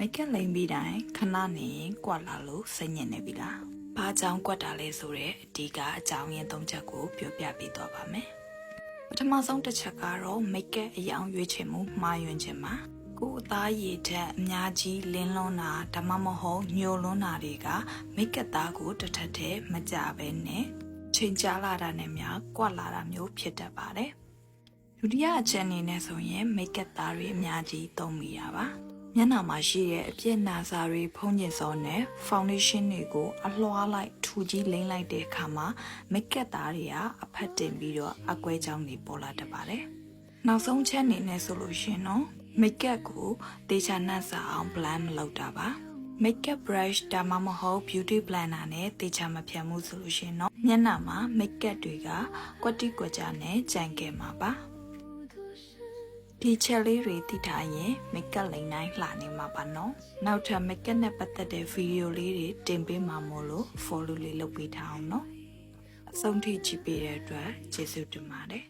မိတ်ကလိန်ပြီးတိုင်းခဏနေကွက်လာလို့စိတ်ညစ်နေပြီလား။ဘာကြောင့်ကွက်တာလဲဆိုတဲ့အဓိကအကြောင်းရင်း၃ချက်ကိုပြောပြပေးသွားပါမယ်။ပထမဆုံးတစ်ချက်ကတော့မိတ်ကအယောင်ရွေးချယ်မှုမှားယွင်းခြင်းပါ။ကိုယ်အသားရည်ထက်အများကြီးလင်းလွန်းတာဒါမှမဟုတ်ညှို့လွန်းတာတွေကမိတ်ကသားကိုတစ်ထပ်တည်းမကြပဲနဲ့ချိန်ကြာလာတာနဲ့များကွက်လာတာမျိုးဖြစ်တတ်ပါတယ်။ဒုတိယအချက်အနေနဲ့ဆိုရင်မိတ်ကသားတွေအများကြီးသုံးမိရပါ။မျက်နှာမှာရှိတဲ့အပြည့်နာစာတွေဖုံးကျင်စောနဲ့ foundation တွေကိုအလွှားလိုက်ထူကြီးလိမ့်လိုက်တဲ့အခါမှာမိတ်ကပ်သားတွေကအဖက်တင်ပြီးတော့အကွဲကြောင်းတွေပေါ်လာတတ်ပါတယ်။နောက်ဆုံးချက်အနေနဲ့ဆိုလို့ရှိရင်တော့မိတ်ကပ်ကိုတေချာနှံ့စာအောင် blend မလုပ်တာပါ။ makeup brush ဒါမှမဟုတ် beauty blender နဲ့တေချာမဖြတ်မှုဆိုလို့ရှိရင်တော့မျက်နှာမှာ makeup တွေကကွက်တိကွက်ကြနဲ့ကြံခဲ့မှာပါ။ဒီချက်လေးတွေသိထားရင်မိတ်ကပ်လိန်တိုင်းလှနေမှာပါနော်နောက်ထပ်မိတ်ကပ်နဲ့ပတ်သက်တဲ့ဗီဒီယိုလေးတွေတင်ပေးမှာမို့လို့ follow လေးလုပ်ပေးထားအောင်နော်အဆုံးထိကြည့်ပေးတဲ့အတွက်ကျေးဇူးတင်ပါတယ်